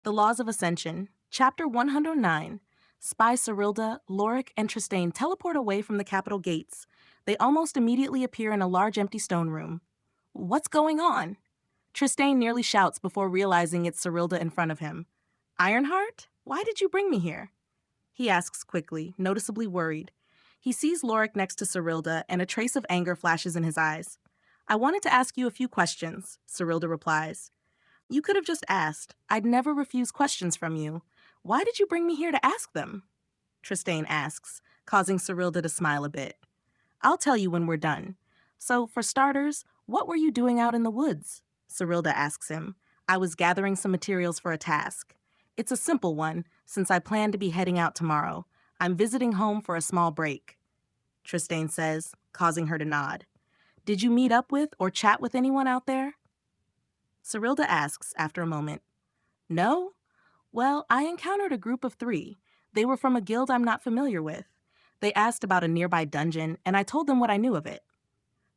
The Laws of Ascension, Chapter 109. Spy Cyrilda, Lorik, and Tristane teleport away from the capital gates. They almost immediately appear in a large empty stone room. What's going on? Tristane nearly shouts before realizing it's Cyrilda in front of him. Ironheart? Why did you bring me here? He asks quickly, noticeably worried. He sees Lorik next to Cyrilda, and a trace of anger flashes in his eyes. I wanted to ask you a few questions, Cyrilda replies. You could have just asked. I'd never refuse questions from you. Why did you bring me here to ask them? Tristane asks, causing Cyrilda to smile a bit. I'll tell you when we're done. So, for starters, what were you doing out in the woods? Cyrilda asks him. I was gathering some materials for a task. It's a simple one, since I plan to be heading out tomorrow. I'm visiting home for a small break. Tristane says, causing her to nod. Did you meet up with or chat with anyone out there? Cyrilda asks after a moment. No? Well, I encountered a group of 3. They were from a guild I'm not familiar with. They asked about a nearby dungeon, and I told them what I knew of it.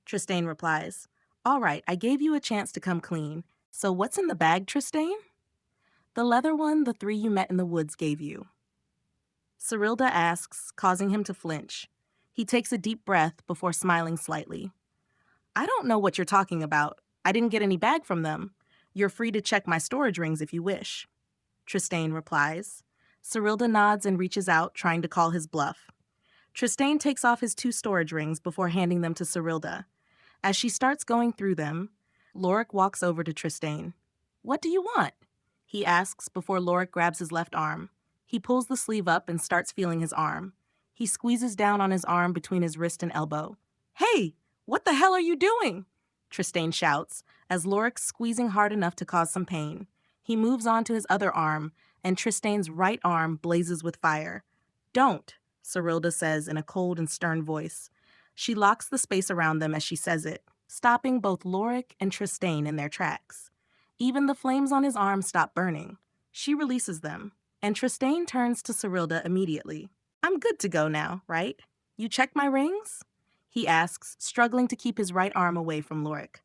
Tristane replies, All right, I gave you a chance to come clean. So what's in the bag, Tristane? The leather one the 3 you met in the woods gave you. Cyrilda asks, causing him to flinch. He takes a deep breath before smiling slightly. I don't know what you're talking about. I didn't get any bag from them. You're free to check my storage rings if you wish. Tristane replies. Cyrilda nods and reaches out, trying to call his bluff. Tristane takes off his 2 storage rings before handing them to Cyrilda. As she starts going through them, Lorik walks over to Tristane. What do you want? He asks before Lorik grabs his left arm. He pulls the sleeve up and starts feeling his arm. He squeezes down on his arm between his wrist and elbow. Hey, what the hell are you doing? Tristane shouts, as Lorik's squeezing hard enough to cause some pain. He moves on to his other arm, and Tristane's right arm blazes with fire. Don't, Cyrilda says in a cold and stern voice. She locks the space around them as she says it, stopping both Lorik and Tristane in their tracks. Even the flames on his arm stop burning. She releases them, and Tristane turns to Cyrilda immediately. I'm good to go now, right? You checked my rings? He asks, struggling to keep his right arm away from Lorik.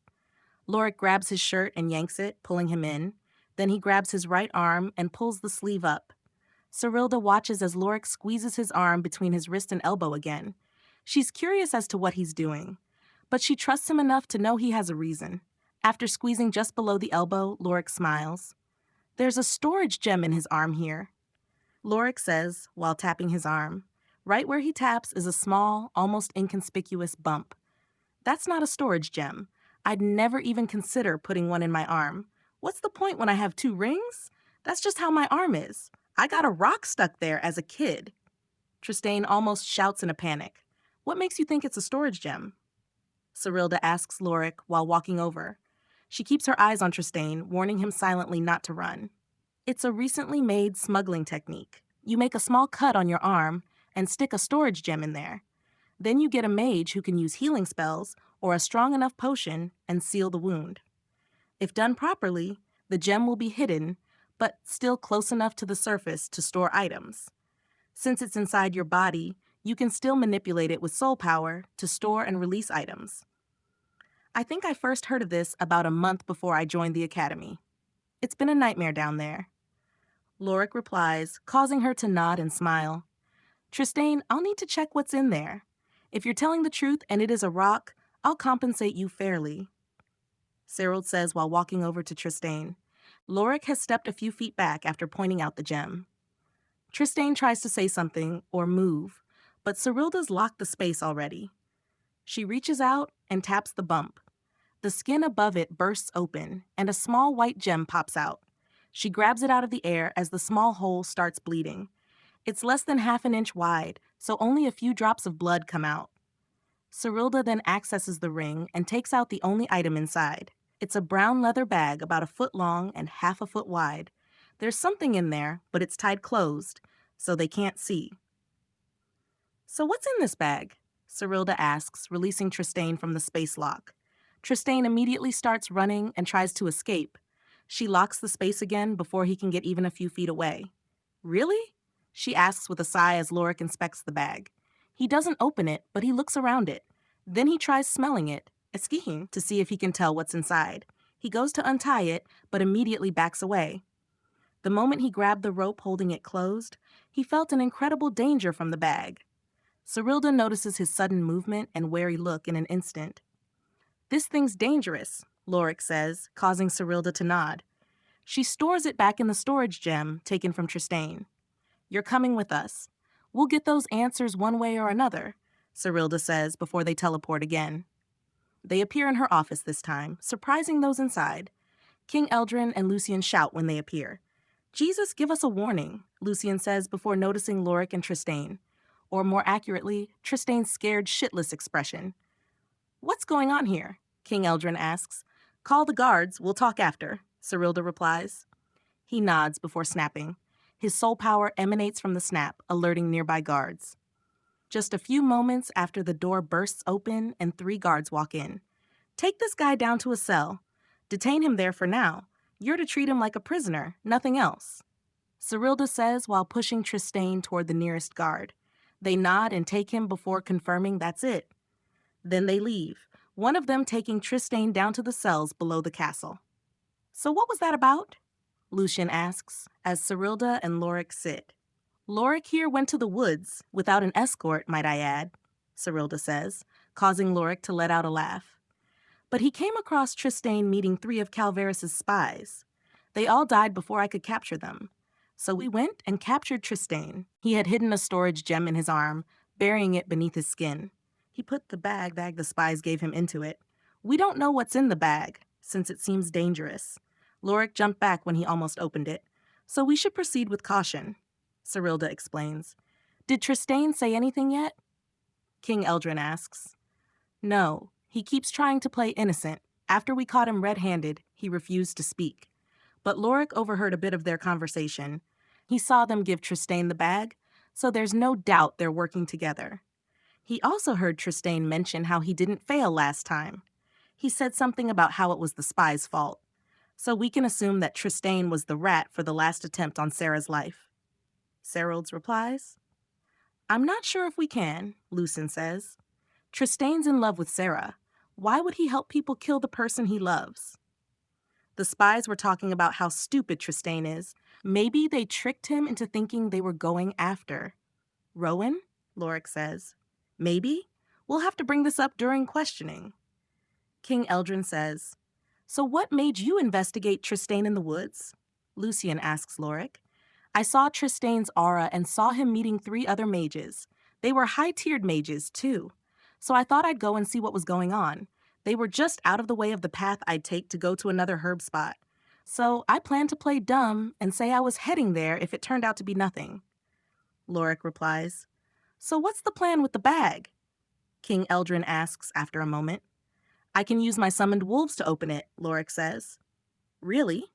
Lorik grabs his shirt and yanks it, pulling him in. Then he grabs his right arm and pulls the sleeve up. Cyrilda watches as Lorik squeezes his arm between his wrist and elbow again. She's curious as to what he's doing, but she trusts him enough to know he has a reason. After squeezing just below the elbow, Lorik smiles. There's a storage gem in his arm here, Lorik says while tapping his arm. Right where he taps is a small, almost inconspicuous bump. That's not a storage gem. I'd never even consider putting one in my arm. What's the point when I have 2 rings? That's just how my arm is. I got a rock stuck there as a kid. Tristane almost shouts in a panic. What makes you think it's a storage gem? Cyrilda asks Lorik while walking over. She keeps her eyes on Tristane, warning him silently not to run. It's a recently made smuggling technique. You make a small cut on your arm and stick a storage gem in there. Then you get a mage who can use healing spells or a strong enough potion and seal the wound. If done properly, the gem will be hidden, but still close enough to the surface to store items. Since it's inside your body, you can still manipulate it with soul power to store and release items. I think I first heard of this about a month before I joined the academy. It's been a nightmare down there. Lorik replies, causing her to nod and smile. Tristane, I'll need to check what's in there. If you're telling the truth and it is a rock, I'll compensate you fairly. Cyril says while walking over to Tristane. Lorik has stepped a few feet back after pointing out the gem. Tristane tries to say something or move, but Cyrilda's locked the space already. She reaches out and taps the bump. The skin above it bursts open, and a small white gem pops out. She grabs it out of the air as the small hole starts bleeding. It's less than half an inch wide, so only a few drops of blood come out. Cyrilda then accesses the ring and takes out the only item inside. It's a brown leather bag about 1 foot long and half a foot wide. There's something in there, but it's tied closed, so they can't see. So what's in this bag? Cyrilda asks, releasing Tristane from the space lock. Tristane immediately starts running and tries to escape. She locks the space again before he can get even a few feet away. Really? She asks with a sigh as Lorik inspects the bag. He doesn't open it, but he looks around it. Then he tries smelling it, esquihing, to see if he can tell what's inside. He goes to untie it, but immediately backs away. The moment he grabbed the rope holding it closed, he felt an incredible danger from the bag. Cyrilda notices his sudden movement and wary look in an instant. "This thing's dangerous," Lorik says, causing Cyrilda to nod. She stores it back in the storage gem taken from Tristane. "You're coming with us. We'll get those answers one way or another," Cyrilda says before they teleport again. They appear in her office this time, surprising those inside. King Eldrin and Lucian shout when they appear. "Jesus, give us a warning," Lucian says before noticing Lorik and Tristane. Or more accurately, Tristane's scared shitless expression. "What's going on here?" King Eldrin asks. "Call the guards, we'll talk after," Cyrilda replies. He nods before snapping. His soul power emanates from the snap, alerting nearby guards. Just a few moments after the door bursts open and 3 guards walk in. "Take this guy down to a cell. Detain him there for now. You're to treat him like a prisoner, nothing else," Cyrilda says while pushing Tristane toward the nearest guard. They nod and take him before confirming that's it. Then they leave, one of them taking Tristane down to the cells below the castle. "So what was that about?" Lucian asks, as Cyrilda and Lorik sit. "Lorik here went to the woods, without an escort, might I add," Cyrilda says, causing Lorik to let out a laugh. "But he came across Tristane meeting 3 of Calvaris's spies. They all died before I could capture them. So we went and captured Tristane. He had hidden a storage gem in his arm, burying it beneath his skin. He put the bag the spies gave him into it. We don't know what's in the bag, since it seems dangerous. Lorik jumped back when he almost opened it. So we should proceed with caution," Cyrilda explains. "Did Tristane say anything yet?" King Eldrin asks. "No, he keeps trying to play innocent. After we caught him red-handed, he refused to speak. But Lorik overheard a bit of their conversation. He saw them give Tristane the bag, so there's no doubt they're working together. He also heard Tristane mention how he didn't fail last time. He said something about how it was the spy's fault. So we can assume that Tristane was the rat for the last attempt on Sarah's life." Serolds replies. "I'm not sure if we can," Lucen says. "Tristane's in love with Sarah. Why would he help people kill the person he loves?" The spies were talking about how stupid Tristane is. Maybe they tricked him into thinking they were going after Rowan, Lorik says. "Maybe. We'll have to bring this up during questioning." King Eldrin says, "So what made you investigate Tristane in the woods?" Lucian asks Lorik. "I saw Tristane's aura and saw him meeting 3 other mages. They were high-tiered mages, too. So I thought I'd go and see what was going on. They were just out of the way of the path I'd take to go to another herb spot. So I planned to play dumb and say I was heading there if it turned out to be nothing." Lorik replies, "So what's the plan with the bag?" King Eldrin asks after a moment. "I can use my summoned wolves to open it," Lorik says. "Really?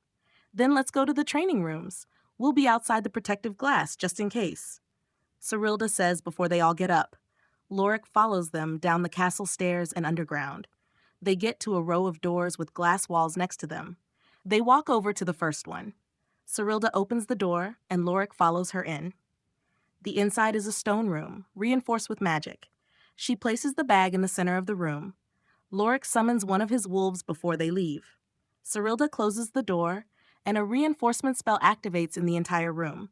Then let's go to the training rooms. We'll be outside the protective glass, just in case," Cyrilda says before they all get up. Lorik follows them down the castle stairs and underground. They get to a row of doors with glass walls next to them. They walk over to the first one. Cyrilda opens the door, and Lorik follows her in. The inside is a stone room, reinforced with magic. She places the bag in the center of the room. Lorik summons one of his wolves before they leave. Cyrilda closes the door, and a reinforcement spell activates in the entire room.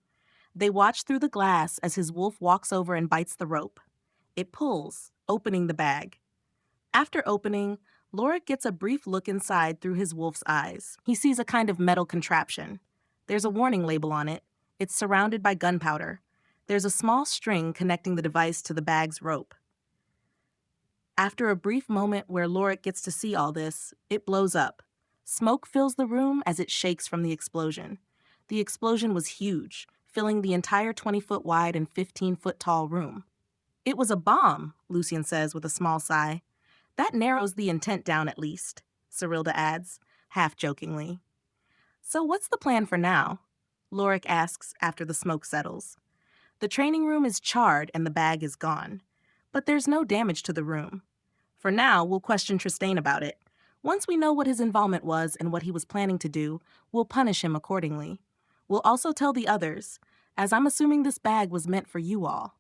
They watch through the glass as his wolf walks over and bites the rope. It pulls, opening the bag. After opening, Lorik gets a brief look inside through his wolf's eyes. He sees a kind of metal contraption. There's a warning label on it. It's surrounded by gunpowder. There's a small string connecting the device to the bag's rope. After a brief moment where Lorik gets to see all this, it blows up. Smoke fills the room as it shakes from the explosion. The explosion was huge, filling the entire 20-foot wide and 15-foot tall room. "It was a bomb," Lucian says with a small sigh. "That narrows the intent down at least," Cyrilda adds, half-jokingly. "So what's the plan for now?" Lorik asks after the smoke settles. The training room is charred and the bag is gone. But there's no damage to the room. For now, we'll question Tristane about it. Once we know what his involvement was and what he was planning to do, we'll punish him accordingly. We'll also tell the others, as I'm assuming this bag was meant for you all,"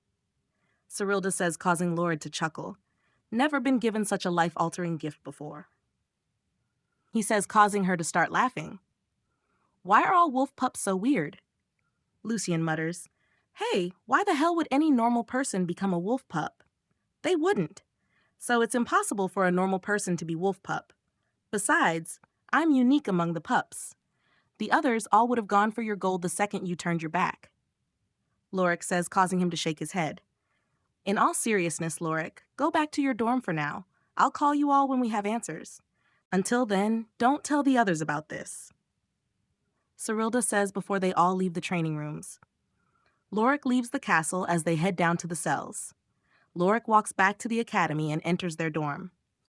Cyrilda says, causing Lorik to chuckle. Never been given such a life-altering gift before. He says, causing her to start laughing. Why are all wolf pups so weird? Lucian mutters, Hey, why the hell would any normal person become a wolf pup? They wouldn't. So it's impossible for a normal person to be wolf pup. Besides, I'm unique among the pups. The others all would have gone for your gold the second you turned your back. Lorik says, causing him to shake his head. In all seriousness, Lorik, go back to your dorm for now. I'll call you all when we have answers. Until then, don't tell the others about this. Cyrilda says before they all leave the training rooms. Lorik leaves the castle as they head down to the cells. Lorik walks back to the academy and enters their dorm.